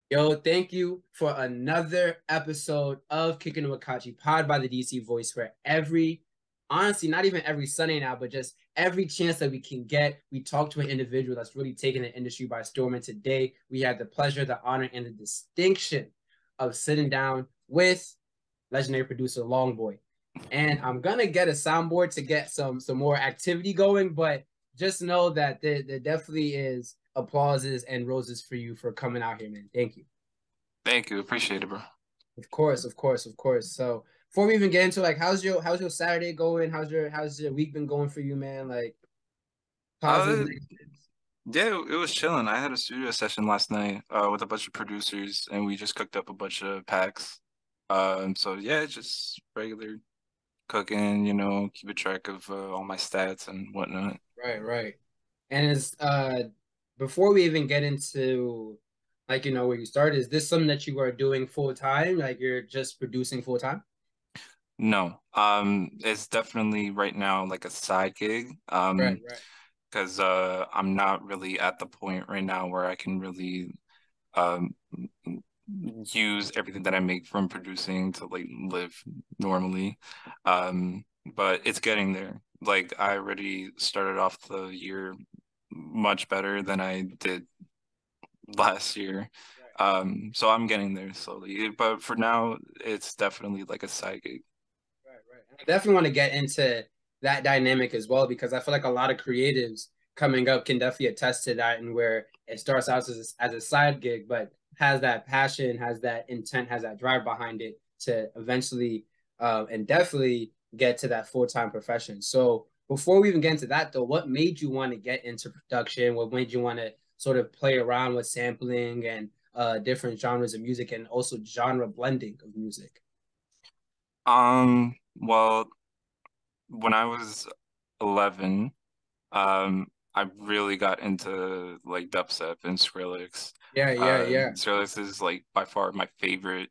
Yo, thank you for another episode of Kickin with Kachi, pod by the DC Voice, where honestly, not even every Sunday now, but just every chance that we can get, we talk to an individual that's really taking the industry by storm. And today, we had the pleasure, the honor, and the distinction of sitting down with legendary producer Longboy. And I'm gonna get a soundboard to get some more activity going, but just know that there definitely is applauses and roses for you for coming out here, man. Thank you. Thank you. Appreciate it, bro. Of course, of course, of course. So before we even get into like how's your Saturday going? How's your week been going for you, man? Like positive, Uh, negatives. yeah, it was chilling. I had a studio session last night with a bunch of producers, and we just cooked up a bunch of packs. So yeah, just regular cooking, keeping track of all my stats and whatnot. Right, right. And it's before we even get into like where you started, is this something that you are doing full time? Like you're just producing full time? No, it's definitely right now like a side gig. Right, right. Because I'm not really at the point right now where I can really um use everything that I make from producing to like live normally. But it's getting there. Like I already started off the year much better than I did last year. Right, So I'm getting there slowly. But for now, it's definitely like a side gig. right, right. And I definitely want to get into that dynamic as well because I feel like a lot of creatives coming up can definitely attest to that and where it starts out as a side gig, but has that passion, has that intent, has that drive behind it to eventually and definitely get to that full-time profession. So before we even get into that though, what made you want to get into production? What made you want to sort of play around with sampling and different genres of music and also genre blending of music? Well, when I was 11, I really got into like dubstep and Skrillex. Yeah, yeah, yeah. Skrillex is like by far my favorite,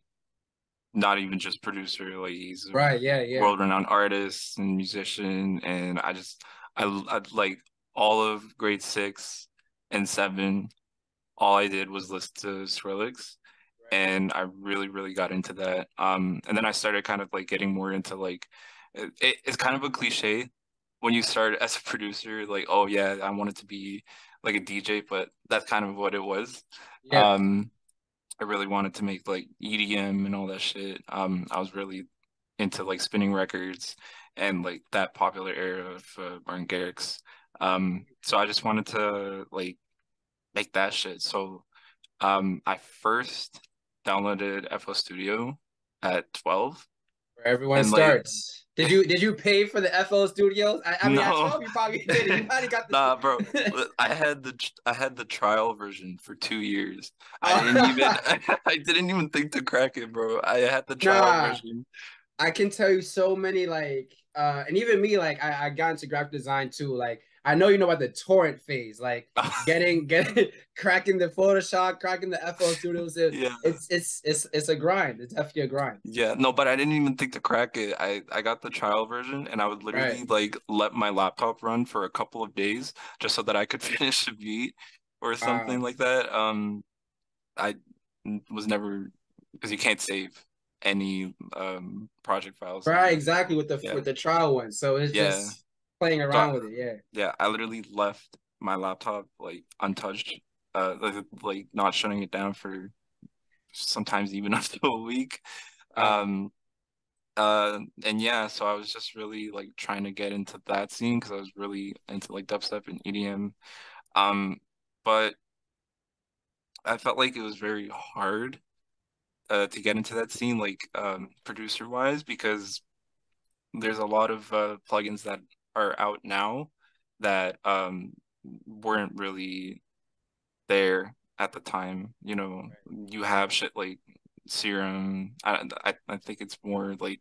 not even just producer, like he's a Right, yeah, yeah. world-renowned artist and musician, and I like all of grade six and seven. All I did was listen to Skrillex, Right. and I really, really got into that. And then I started kind of like getting more into like it's kind of a cliche when you start as a producer, like, oh yeah, I wanted to be like a DJ, but that's kind of what it was. Yeah. Um, I really wanted to make like EDM and all that shit. I was really into like spinning records and like that popular era of Martin Garrix. So I just wanted to like make that shit. So I first downloaded FL Studio at 12 Where everyone and like starts. Did you pay for the FL Studios? I mean, at no, 12 you probably did it. You probably got nah, bro. the I had the trial version for 2 years. I didn't even Oh, I didn't even think to crack it, bro. I had the trial nah. version. I can tell you so many like and even me like I got into graphic design too. Like I know you know about the torrent phase, like getting cracking the Photoshop, cracking the FL Studios. Yeah. It's a grind. It's definitely a grind. Yeah, no, but I didn't even think to crack it. I got the trial version and I would Right. literally like let my laptop run for a couple of days just so that I could finish a beat or something Wow. like that. I was never because you can't save any project files Right, on. exactly Yeah. with the trial one. So it's Yeah. just playing So around with it. Yeah. yeah, I literally left my laptop like untouched, like not shutting it down for sometimes even up to a week. Wow. Um and yeah, so I was just really like trying to get into that scene because I was really into like dubstep and EDM. Um, but I felt like it was very hard to get into that scene, like producer wise, because there's a lot of plugins that are out now that weren't really there at the time. You have shit like Serum. I think it's more like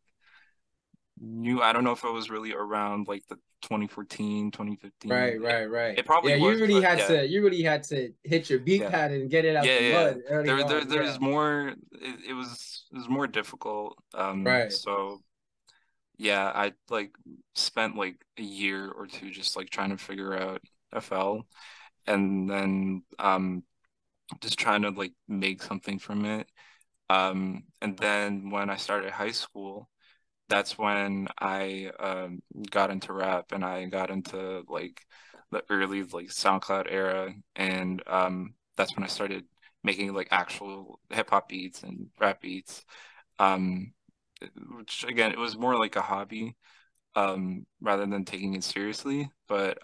new. I don't know if it was really around like the 2014, 2015. Right, right, right. It probably Yeah, you was, really but had yeah, to you really had to hit your beat yeah, pad and get it out yeah, the yeah. mud early on. There's Yeah. more. It was more difficult. Right. So yeah, I like spent like a year or two just like trying to figure out FL, and then just trying to like make something from it. And then when I started high school, that's when I got into rap and I got into like the early like SoundCloud era, and that's when I started making like actual hip hop beats and rap beats. Um, which again, it was more like a hobby rather than taking it seriously. But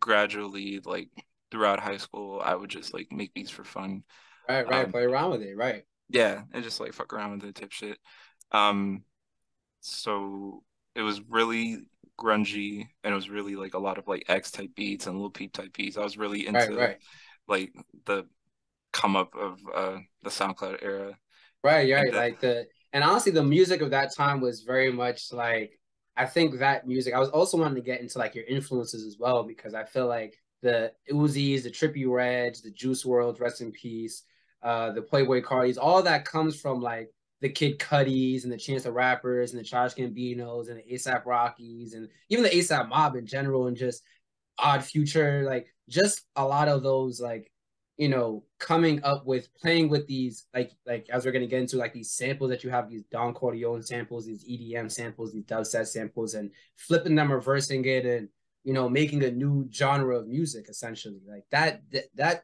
gradually, like throughout high school, I would just like make beats for fun. Right, right. Um, Play around with it. Right, yeah, and just like fuck around with it type shit. Um, So it was really grungy and it was really like a lot of like X type beats and Lil Peep type beats. I was really right, into right. like the come up of the SoundCloud era. Right, And right. Like the and honestly, the music of that time was very much like I think that music. I was also wanting to get into like your influences as well because I feel like the Uzis, the Trippie Reds, the Juice World, rest in peace, the Playboy Cardis, all that comes from like the Kid Cudis and the Chance the Rappers and the Charles Gambinos and the ASAP Rockies and even the ASAP Mob in general and just Odd Future, like just a lot of those like coming up with playing with these like as we're gonna get into like these samples that you have these Don Corleone samples, these EDM samples, these dubstep samples, and flipping them, reversing it, and making a new genre of music essentially. Like that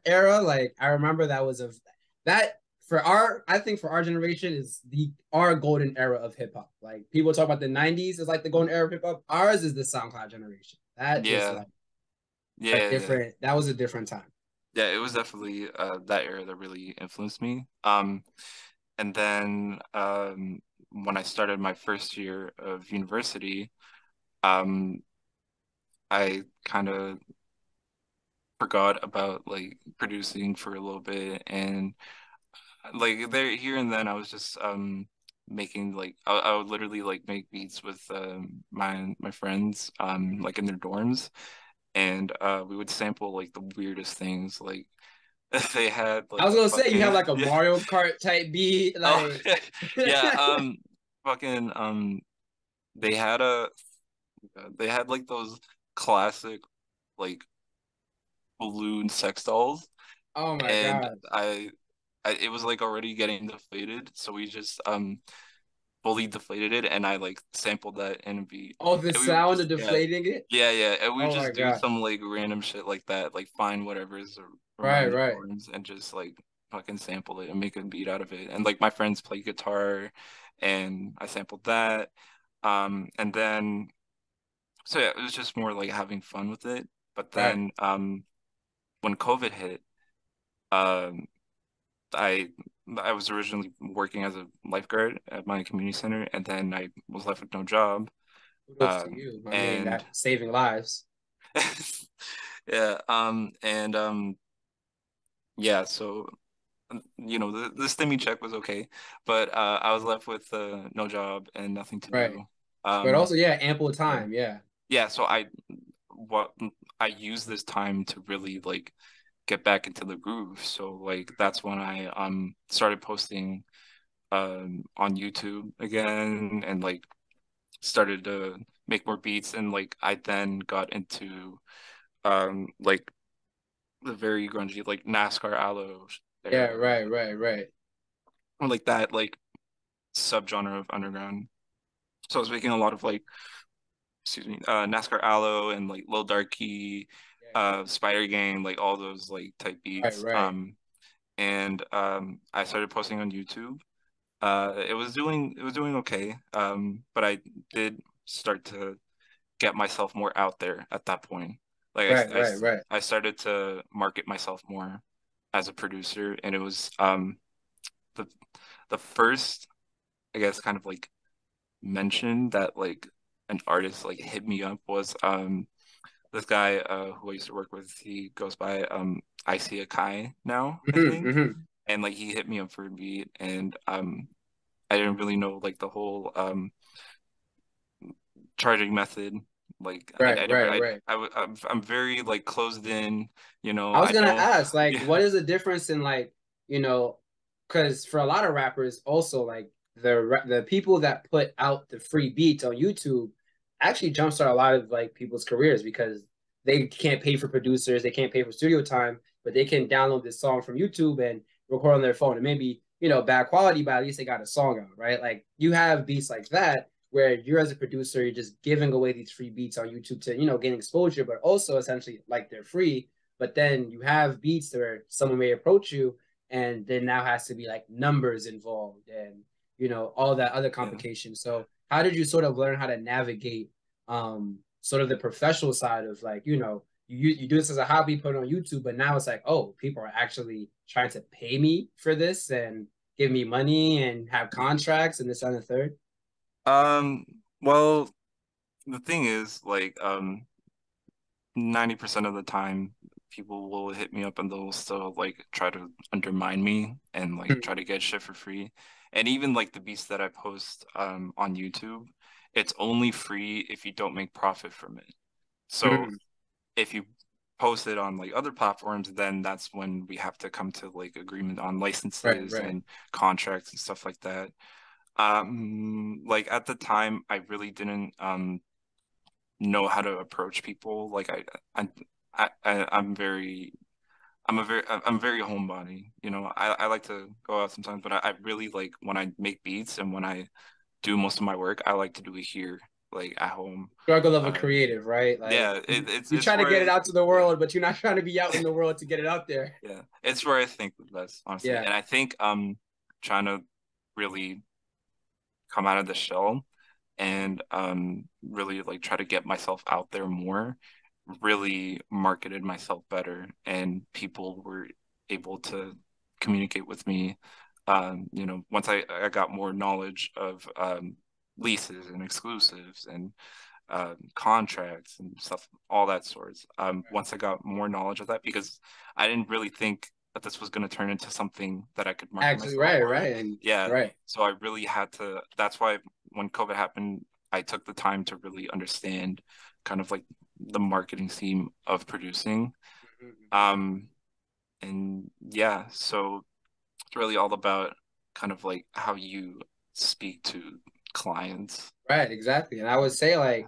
era, like I remember that was that for our I think for our generation is the our golden era of hip hop. Like people talk about the 90s as like the golden era of hip hop. Ours is the SoundCloud generation. That is yeah, like a yeah, yeah. different that was a different time. Yeah, it was definitely that era that really influenced me. And then when I started my first year of university, um I kind of forgot about like producing for a little bit and like there here and then I was just making like I would literally like make beats with my friends like in their dorms, and we would sample like the weirdest things like they had I like was a gonna say you have fucking like a yeah. Mario Kart type beat, Oh like yeah, fucking they had a they had like those classic like balloon sex dolls, oh my and god. it was like already getting deflated, so we just fully deflated it, and I like sampled that in a beat, Oh, the and we would sound just of deflating it. yeah, and we would Oh my just do god. some like random shit like that, like find whatever's Right, around the right, dorms and just like fucking sample it and make a beat out of it. And like my friends play guitar, and I sampled that, and then so yeah, it was just more like having fun with it. But right. then when COVID hit, um I I was originally working as a lifeguard at my community center, and then I was left with no job. Kudos to you. I mean, And that saving lives. yeah, yeah, so the stimmy check was okay, but I was left with no job and nothing to Right. do. But Um, also, yeah, ample yeah, time. Yeah. yeah, so what I used this time to really like get back into the groove. So like that's when I started posting on YouTube again and like started to make more beats, and like I then got into like the very grungy like NASCAR Aloe Yeah, era, right, right, right. or like that like subgenre of underground. So I was making a lot of like excuse me NASCAR Aloe and like Lil Darky, Yeah, yeah. Spider Gang, like all those like type Right, beats. right, And I started posting on YouTube. It was doing okay. But I did start to get myself more out there at that point. Like right, right, right. I started to market myself more as a producer, and it was the the first, I guess, kind of like mention that like an artist like hit me up was this guy who I used to work with. He goes by I see a Kai now, I Hmm, think. hmm. And like he hit me up for a beat, and I didn't really know like the whole charging method. Like Right, right, right. I'm very like closed in, I was I gonna don't ask, like, yeah. what is the difference in like, because for a lot of rappers, also like the people that put out the free beats on YouTube actually jumpstart a lot of like people's careers because they can't pay for producers, they can't pay for studio time. but they can download this song from YouTube and record on their phone. And maybe, you know, bad quality, but at least they got a song out, right? Like you have beats like that where you're as a producer, you're just giving away these free beats on YouTube to, you know, gain exposure, but also essentially like they're free. But then you have beats where someone may approach you and there now has to be like numbers involved and, you know, all that other Yeah. complications. So how did you sort of learn how to navigate sort of the professional side of like, you know, you do this as a hobby, put it on YouTube, but now it's like, oh, people are actually trying to pay me for this and give me money and have contracts and this and the third. Um, well, the thing is, like, 90% of the time, people will hit me up and they'll still like try to undermine me and like try to get shit for free. And even like the beats that I post on YouTube, it's only free if you don't make profit from it. So if you post it on like other platforms, then that's when we have to come to like agreement on Right, licenses right. and contracts and stuff like that. Like at the time, I really didn't know how to approach people. Like I'm very homebody. You know, I like to go out sometimes, but I really like when I make beats and when I do most of my work, I like to do it here, like at home. Struggle of a Uh, creative, right? Like yeah, you it's try to get where it out to the yeah world, but you're not trying to be out in the world to get it out there. yeah it's where I think the best, honestly. Yeah, And I think trying to really come out of the shell and really like try to get myself out there more, really marketed myself better, and people were able to communicate with me. You know, once I got more knowledge of leases and exclusives and contracts and stuff, all that sorts. Once I got more knowledge of that, because I didn't really think that this was going to turn into something that I could market actually, myself right, for. right, and Yeah. right. So I really had to, that's why when COVID happened, I took the time to really understand kind of like the marketing theme of producing. Um, and yeah, so it's really all about kind of like how you speak to clients. Right, exactly. And I would say like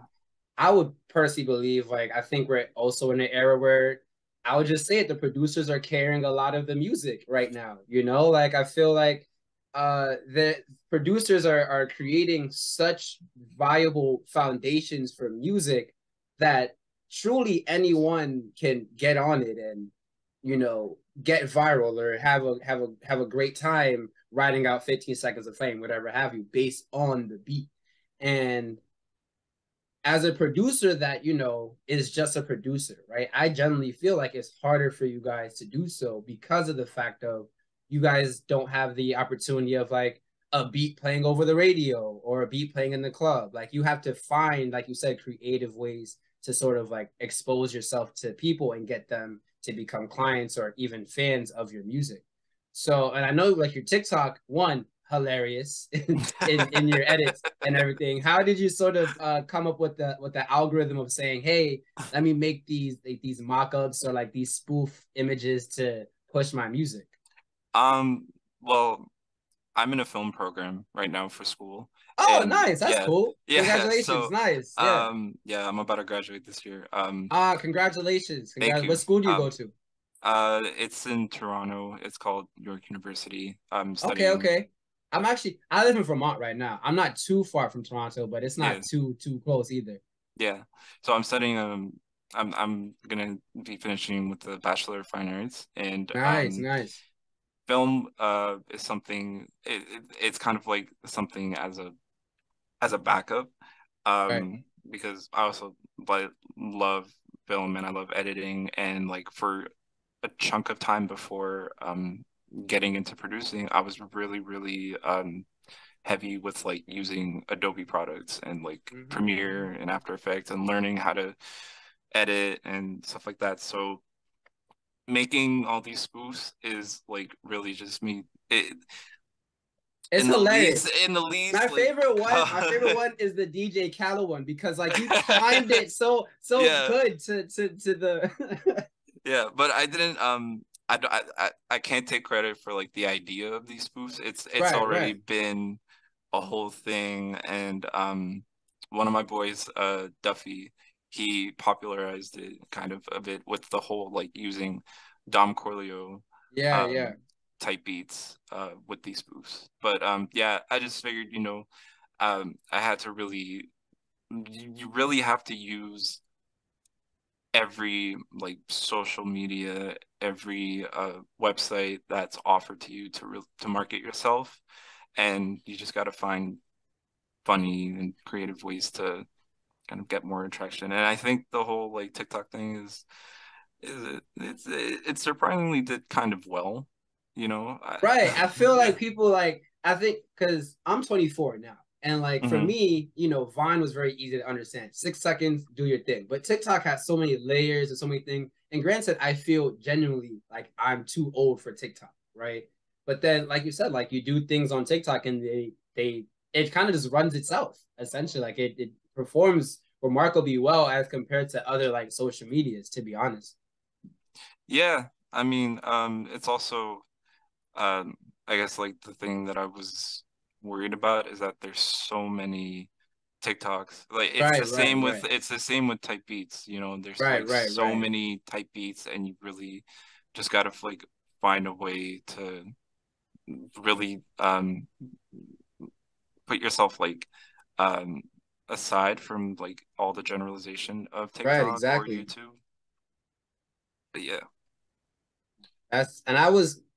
I would personally believe like I think we're also in an era where I would just say it, the producers are carrying a lot of the music right now. You know, like I feel like the producers are creating such viable foundations for music that truly anyone can get on it and, you know, get viral or have a great time writing out 15 seconds of fame, whatever have you, based on the beat. And as a producer that, you know, is just a producer, right? I generally feel like it's harder for you guys to do so because of the fact of you guys don't have the opportunity of like a beat playing over the radio or a beat playing in the club. Like you have to find, like you said, creative ways to sort of like expose yourself to people and get them to become clients or even fans of your music. So, and I know like your TikTok, one, hilarious in your edits and everything. How did you sort of come up with the algorithm of saying, hey, let me make these like, these mock-ups or like these spoof images to push my music? Um, well, I'm in a film program right now for school. Oh, And nice. That's yeah, cool. yeah, Congratulations. so Nice. Yeah. yeah, I'm about to graduate this year. Congratulations. Thank Congrats. you. What school do you go to? It's in Toronto. It's called York University. I'm Okay, studying, okay. I live in Vermont right now. I'm not too far from Toronto, but it's yeah, not too close either. yeah. So I'm studying I'm gonna be finishing with the Bachelor of Fine Arts, and Nice, nice. film is something it's kind of like something as a backup, Right. because I also like love film and I love editing, and like for a chunk of time before getting into producing, I was really heavy with like using Adobe products and like Premiere and After Effects and learning how to edit and stuff like that. So making all these spoofs is like really just me It's hilarious. in the least like My favorite one is the DJ Khaled one because like you timed it so yeah. good to the Yeah, but I didn't I can't take credit for like the idea of these spoofs. It's right, already right. been a whole thing, and one of my boys, Duffy, he popularized it kind of a bit with the whole like using Dom Corleo Yeah, yeah. type beats with these spoofs. But yeah, I just figured, I had to really you really have to use every like social media, every website that's offered to you to market yourself, and you just got to find funny and creative ways to kind of get more attraction. And I think the whole like TikTok thing it surprisingly did kind of well, you know. Right. I feel like people like I think because I'm 24 now. And like for Mhm. me, Vine was very easy to understand. 6 seconds, do your thing. But TikTok has so many layers and so many things. And granted, I feel genuinely like I'm too old for TikTok, right? But then, like you said, like you do things on TikTok and they it kind of just runs itself, essentially. Like it performs remarkably well as compared to other like social medias, to be honest. Yeah, I mean, it's also um, I guess like the thing that I was worried about is that there's so many TikToks. Like Right, right, right. it's the same with type beats, there's Right, like right, so right. many type beats and you really just gotta like find a way to really put yourself like um aside from like all the generalization of Right, TikTok or exactly. YouTube. But yeah.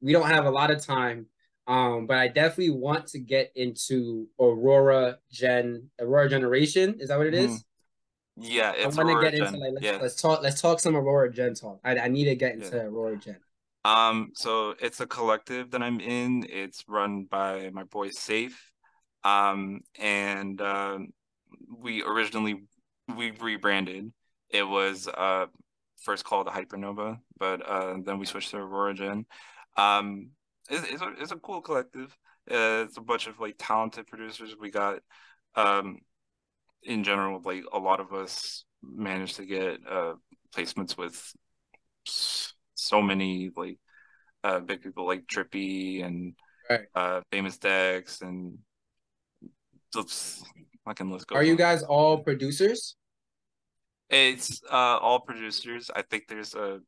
We don't have a lot of time, but I definitely want to get into Aurora Generation. Is that what it Mhm. is? Yeah, I it's want to Aurora get into Gen. like Yeah. let's talk some Aurora Gen talk. I need to get Yeah. into Aurora Gen. So it's a collective that I'm in. It's run by my boy Safe. And we originally we rebranded. It was first called Hypernova, but then we switched to Aurora Gen. Um, it's a cool collective. It's a bunch of like talented producers. We got in general, like a lot of us managed to get placements with so many like big people like Trippy and Right. Famous Dex and just fucking list Are goes you on. guys all producers? It's all producers. I think there's a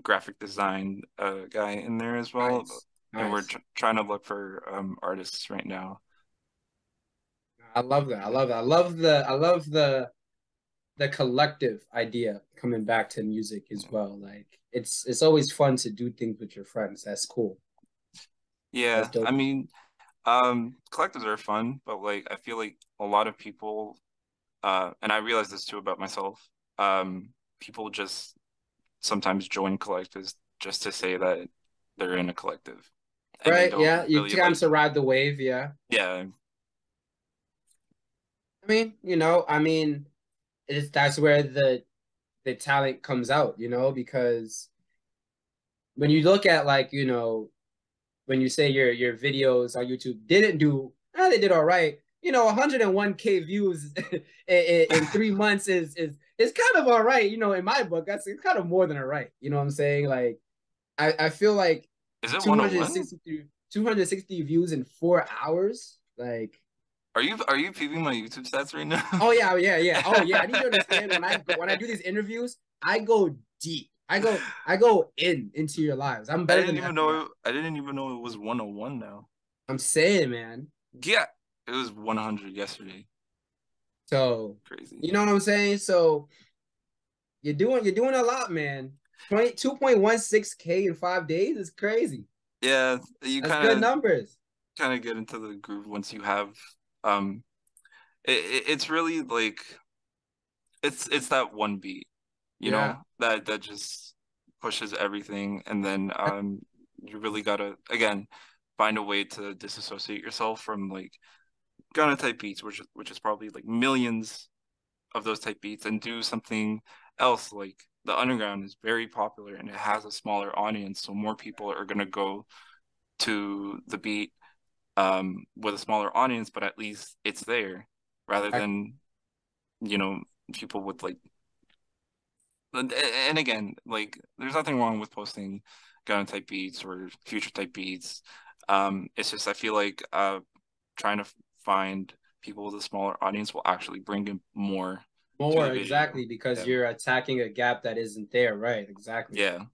graphic design guy in there as well, Nice, and we're nice. trying to look for artists right now. I love that. I love that. I love the collective idea coming back to music as well. Like it's always fun to do things with your friends. That's cool. That's Yeah, I dope. mean, collectives are fun, but like I feel like a lot of people, and I realize this too about myself, people just sometimes join collectives just to say that they're in a collective and they Right? don't Yeah, you really kind like, to ride the wave. Yeah. yeah. I mean, that's where the talent comes out, because when you look at like, when you say your videos on YouTube didn't do, they did all right. 101K views in 3 months is kind of all right. In my book, it's kind of more than all right. You know what I'm saying? Like, I feel like Is it 101? 260 views in 4 hours. Like, Are you peeping my YouTube stats right now? oh yeah, yeah, yeah. Oh yeah. I need you to understand when I do these interviews, I go deep. I go into your lives. I'm better than the FBI. I didn't even know it was 101 now. I'm saying, man. Yeah, it was 100 yesterday. So, Crazy. you know what I'm saying? So you're doing a lot, man. 2.16K in 5 days is crazy. Yeah, you That's good numbers. kind of get into the groove once you have um it's really like it's that one beat, Yeah. that just pushes everything, and then you really gotta again find a way to disassociate yourself from like gonna type beats, which is probably like millions of those type beats, and do something else. Like the underground is very popular and it has a smaller audience, so more people are gonna go to the beat with a smaller audience, but at least it's there rather than you know people with like and again, like there's nothing wrong with posting gun type beats or future type beats. It's just I feel like trying to find people with a smaller audience will actually bring in more to the More video. exactly because Yeah. you're attacking a gap that isn't there, right? Exactly. Yeah.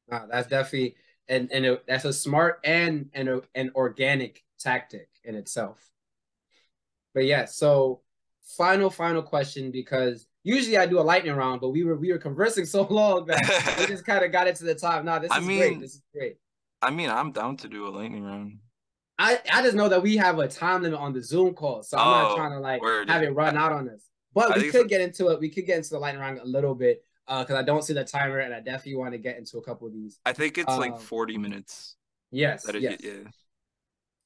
That's definitely that's a smart and an organic tactic in itself. But yeah, so final question because usually I do a lightning round, but we were conversing so long that we just kind of got into the time. Nah, this I is great. mean, This is great. I'm down to do a lightning round. I just know that we have a time limit on the Zoom call, so I'm not Oh, trying to like word. have it run out on us. But I we think so. could get into it. We could get into the lightning round a little bit because I don't see the timer, and I definitely want to get into a couple of these. I think it's like Um, 40 minutes yes, that it, yes. yeah.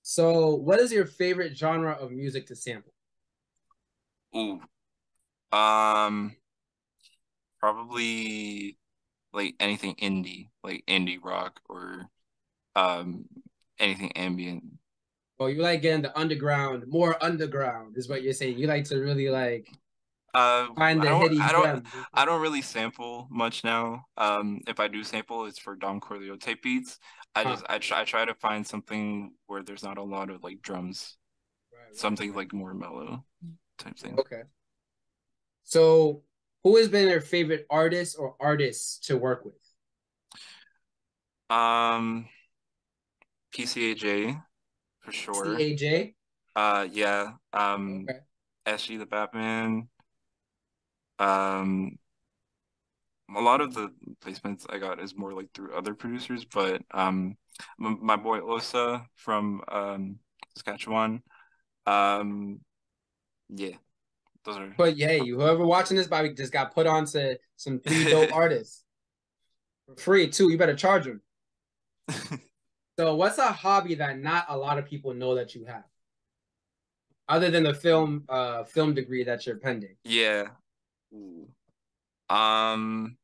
So, what is your favorite genre of music to sample? Ooh. Um, Probably like anything indie, like indie rock or um anything ambient. Oh, you like getting the underground, more underground is what you're saying. You like to really like find I the don't hidden I don't gems. I don't really sample much now. If I do sample, it's for Don Corleo tape beats. Huh. I try to find something where there's not a lot of like drums, something Right. like more mellow type thing. Okay. So, who has been your favorite artist or artists to work with? Um, PCAJ for sure. CAJ. Yeah. Okay. SG the Batman. Um, a lot of the placements I got is more like through other producers, but my boy Osa from Saskatchewan. Um, yeah, those are But yeah, probably. you whoever watching this probably just got put on to some three dope artists for free too. You better charge them. So, what's a hobby that not a lot of people know that you have, other than the film degree that you're pending? Yeah. Ooh. Um,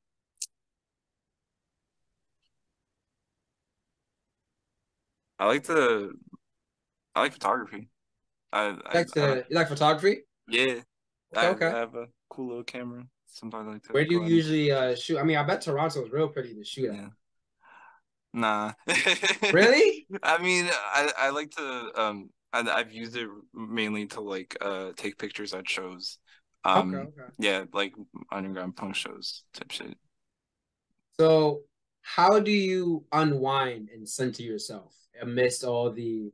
I like to I like photography. I like You like photography? yeah. Okay, okay. I have a cool little camera. Sometimes I like to Where do you go out and take usually pictures. shoot? I mean, I bet Toronto is real pretty to shoot at. Yeah. Nah. Really? I mean, I like to I've used it mainly to like take pictures at shows. Okay, okay. Yeah, like underground punk shows type shit. So, how do you unwind and center yourself amidst all the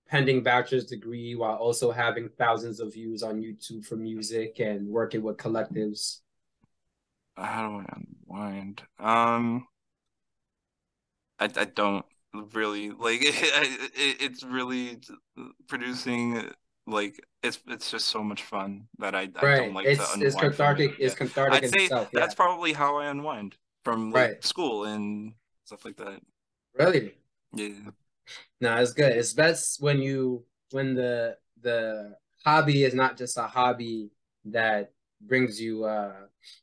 pending bachelor's degree while also having thousands of views on YouTube for music and working with collectives? How do I unwind? I don't really like it's really producing like it's just so much fun that I don't Right. like to It's unwind from it. cathartic. It's Yeah. cathartic I'd in say itself. Yeah. that's probably how I unwind from like Right. school and stuff like that. Really. Yeah. No, it's good. It's best when the hobby is not just a hobby that brings you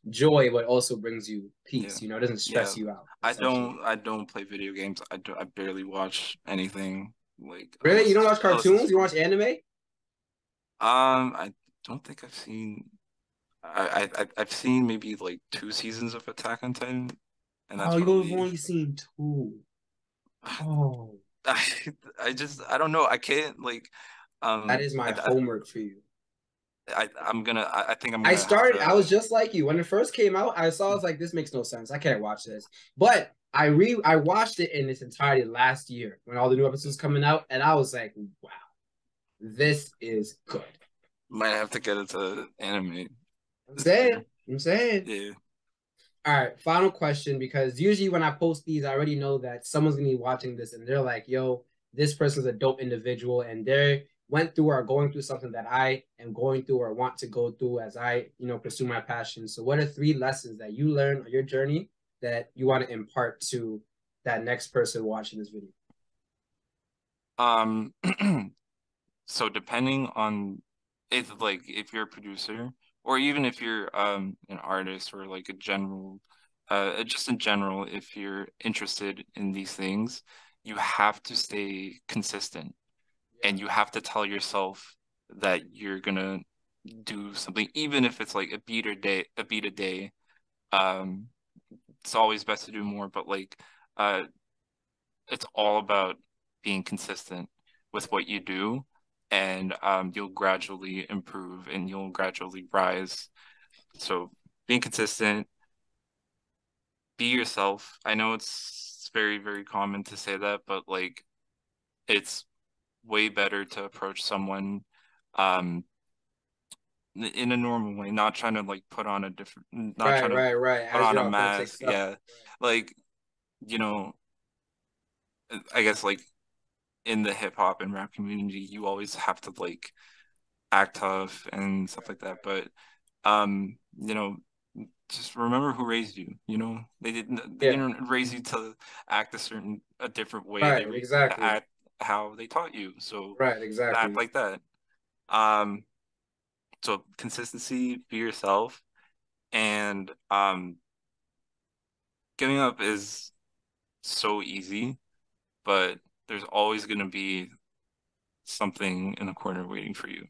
joy, but also brings you Yeah. peace. You know, it doesn't Yeah. stress you out, essentially. I don't play video games. I barely watch anything like Really? You don't watch unless it's cartoons? You fun. watch anime? I don't think I've seen I've seen maybe like two seasons of Attack on Titan, and that's Oh, you've probably only seen two. Oh, I I just I don't know. I can't like that is my homework for you. I think I'm I gonna have started, I was to. just like you. When it first came out, I was like, this makes no sense. I can't watch this. But I watched it in its entirety last year when all the new episodes coming out, and I was like, wow, this is good. Might have to get into anime I'm this saying, year. I'm saying. Yeah. All right, final question because usually when I post these, I already know that someone's gonna be watching this and they're like, yo, this person's a dope individual and they went through or are going through something that I am going through or want to go through as I, pursue my passion. So what are three lessons that you learned on your journey that you want to impart to that next person watching this video? Um. So depending on if you're a producer or even if you're an artist or like a general just in general if you're interested in these things, you have to stay consistent Yeah, and you have to tell yourself that you're gonna do something even if it's like a beat a day. Um it's always best to do more, but like uh it's all about being consistent with what you do, and you'll gradually improve and you'll gradually rise. So being consistent, be yourself. I know it's very, very common to say that, but like it's way better to approach someone um in a normal way, not trying to like put on a different, not Right, trying to right, right. put As on your a authentic mask. self. Yeah. Like, you know, I guess like in the hip hop and rap community, you always have to like act tough and stuff Right, like that. right. But you know, just remember who raised you. You know, they Yeah. didn't raise you to act a different way. They Right, raised you to exactly. act how they taught you. So Right, act exactly. like that. Um, so consistency, be yourself, and giving up is so easy, but there's always gonna be something in the corner waiting for you.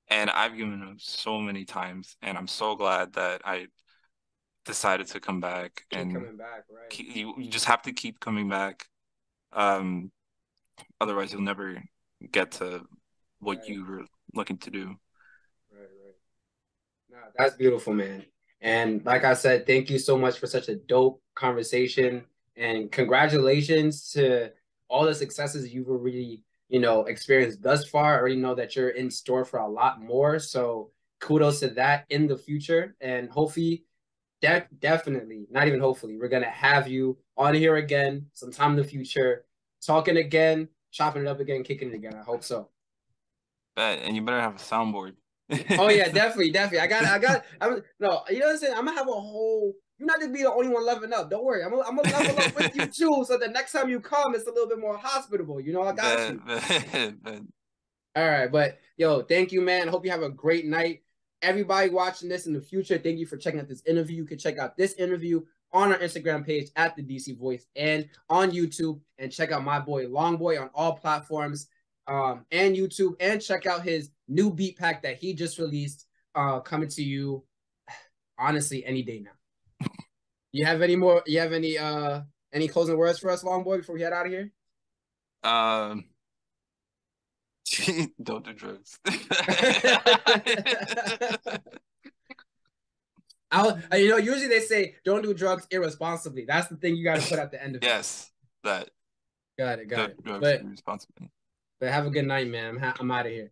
And I've given up so many times, and I'm so glad that I decided to come back. Keep And coming back, right. you just have to keep coming back. Um, Otherwise, you'll never get to what Right, you were looking to do. right, right. No, that's beautiful, man. And like I said, thank you so much for such a dope conversation. And congratulations to all the successes you've already, experienced thus far. I already know that you're in store for a lot more. So kudos to that in the future. And hopefully, definitely, not even hopefully, we're gonna have you on here again sometime in the future, talking again, chopping it up again, kicking it again. I hope so. But and you better have a soundboard. Oh yeah, definitely, definitely. No, you know what I'm saying? I'm gonna have a whole. You're not gonna be the only one leveling up. Don't worry. I'm gonna level up with you too, so the next time you come, it's a little bit more hospitable. I got you. But All right, but yo, thank you, man. Hope you have a great night. Everybody watching this in the future, thank you for checking out this interview. You can check out this interview on our Instagram page at the DC Voice and on YouTube, and check out my boy Longboy on all platforms, and YouTube, and check out his new beat pack that he just released, coming to you honestly any day now. You have any more? You have any closing words for us, Longboy, before we head out of here? um, don't do drugs. Usually they say don't do drugs irresponsibly. That's the thing you got to put at the end of it. Yes, that Got it, got don't it. do drugs But irresponsibly. have a good night, man. I'm out of here.